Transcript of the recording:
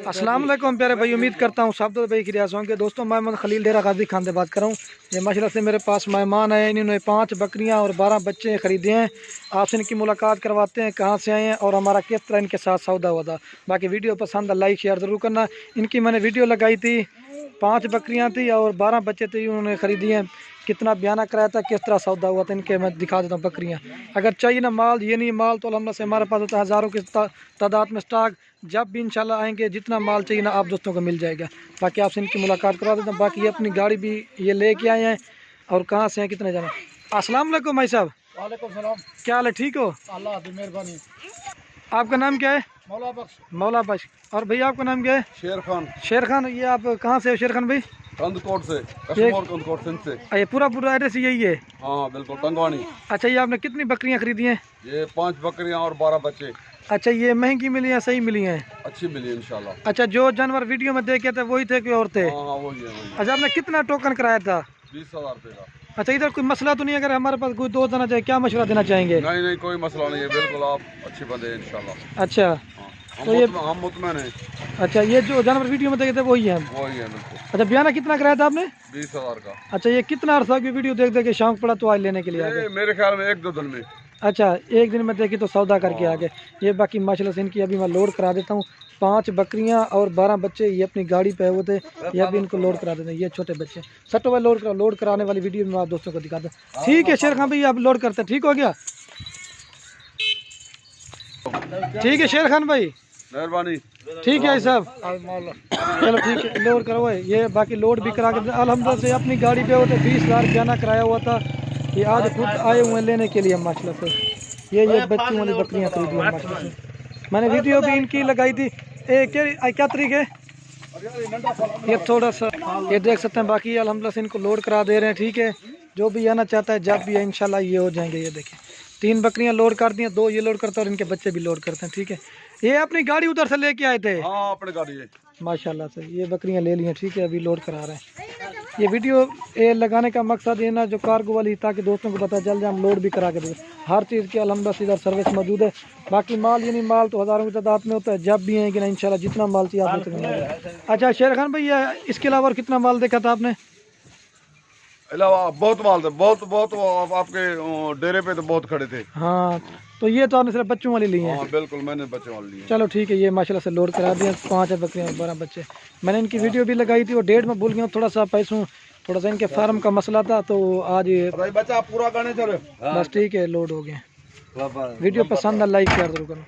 अस्सलाम वालेकुम प्यारे भाई, उम्मीद करता हूँ सब तो भाई खिरियास होंगे। दोस्तों मैं मोहम्मद खलील डेरा गाजी खान से बात कर रहा हूँ। ये माशाल्लाह से मेरे पास मेहमान आए, इन्होंने 5 बकरियाँ और 12 बच्चे ख़रीदे हैं। आपसे इनकी मुलाकात करवाते हैं, कहाँ से आए हैं और हमारा किस तरह इनके साथ सौदा हुआ था। बाकी वीडियो पसंद है लाइक शेयर ज़रूर करना। इनकी मैंने वीडियो लगाई थी, 5 बकरियाँ थी और 12 बच्चे थे, उन्होंने ख़रीदी हैं। कितना बयाना कराया था, किस तरह सौदा हुआ था इनके, मैं दिखा देता हूँ बकरियाँ। अगर चाहिए ना माल, ये नहीं माल तो अल्हम्दुलिल्लाह से हमारे पास होता है हज़ारों की तादाद में स्टॉक। जब भी इंशाल्लाह आएंगे, जितना माल चाहिए ना आप दोस्तों को मिल जाएगा। बाकी आपसे इनकी मुलाकात करवा देता हूँ। बाकी ये अपनी गाड़ी भी ये लेके आए हैं और कहाँ से हैं, कितने जाना। अस्सलाम वालेकुम भाई साहब। वालेकुम सलाम। क्या हाल है, ठीक हो? अल्लाह की मेहरबानी। आपका नाम क्या है? मौला बख्श। मौला बख्श। और भैया आपका नाम क्या है? शेर खान। शेर खान। ये आप कहाँ से हो शेर खान भाई? कंदकोट से, कश्मीर कंदकोट सिंध से। ये पूरा एड्रेस यही है? हाँ बिल्कुल, टंगवानी। अच्छा, ये आपने कितनी बकरियाँ खरीदी हैं? ये 5 बकरियां और 12 बच्चे। अच्छा, ये महंगी मिली है सही मिली हैं? अच्छी मिली इंशाल्लाह। अच्छा, जो जानवर वीडियो में देखे थे वही थे कि और थे? हाँ वही है वही। अच्छा, आपने कितना टोकन कराया था? 20,000 रुपये का। अच्छा, इधर कोई मसला तो नहीं? अगर हमारे पास कोई दोस्त आना चाहिए, क्या मशवरा देना चाहेंगे? नहीं नहीं, कोई मसला नहीं है, बिल्कुल आप अच्छे बंदे हैं इंशाल्लाह। अच्छा, हाँ, तो ये हम मुतमईन हैं। अच्छा, ये जो जानवर वीडियो में देखे थे वही है? वही है बिल्कुल। अच्छा, बयाना कितना कराया था आपने? 20,000 का। अच्छा, ये कितना अर्सा की वीडियो देख के शौक पड़ा तो आज लेने के लिए आ गए? ये मेरे ख्याल में 1-2 दिन में। अच्छा, एक दिन में देखी तो सौदा करके आ गए। ये बाकी माशाल्लाह से इनकी अभी मैं लोड करा देता हूँ। 5 बकरियां और 12 बच्चे ये अपनी गाड़ी पे हुए थे, ये अभी इनको लोड करा देते हैं। ये छोटे बच्चे सट्टो भाई लोड कराने वाली वीडियो में आप दोस्तों को दिखाते हैं। ठीक है शेर खान भाई, आप लोड करते हैं, ठीक हो गया? ठीक है शेर खान भाई, मेहरबानी। ठीक है साहब, चलो ठीक है, लोड करो। ये बाकी लोड भी करा के अल्हम्दुलिल्लाह से अपनी गाड़ी पे होते 20,000 बयाना कराया हुआ था। ये आज खुद आए हुए हैं लेने के लिए माशाल्लाह से। ये बच्चों वाली बकरियां खरीदी हैं माशाल्लाह से। मैंने वीडियो भी इनकी लगाई थी। क्या तरीके ये थोड़ा सा ये देख सकते हैं। बाकी अल्हम्दुलिल्लाह से इनको लोड करा दे रहे हैं। ठीक है, जो भी आना चाहता है जब भी है इंशाल्लाह ये हो जाएंगे। ये देखिए 3 बकरियां लोड कर दी हैं, 2 ये लोड करते हैं और इनके बच्चे भी लोड करते हैं। ठीक है, ये अपनी गाड़ी उधर से लेके आए थे? हाँ अपनी गाड़ी है माशाल्लाह से। ये बकरियां ले ली हैं, ठीक है, अभी लोड करा रहे हैं। ये वीडियो लगाने का मकसद ये ना जो कार्गो वाली, ताकि दोस्तों को पता चल जाए, हम लोड भी करा के दें। हर चीज़ की अल्हम्दुलिल्लाह से इधर सर्विस मौजूद है। बाकी माल यानी माल तो हज़ारों की तादाद में होता है, जब भी है कि ना इंशाल्लाह जितना माल चाहिए आप लोग। अच्छा शेर खान भैया, इसके अलावा और कितना माल देखा था आपने? अलावा बहुत माल थे, बहुत आपके डेरे पे तो बहुत खड़े थे। हाँ, तो ये तो आपने सिर्फ बच्चों वाली ली है? हाँ बिल्कुल, मैंने बच्चे वाले लिए। चलो ठीक है, ये माशाल्लाह से लोड करा दिए। 5 बकरियाँ 12 बच्चे। मैंने इनकी वीडियो भी लगाई थी और डेट में भूल गया, थोड़ा सा इनके फार्म का मसला था, तो आज बच्चा पूरा करने चलो। बस ठीक है, लोड हो गया। वीडियो पसंद है लाइक शेयर जरूर करो।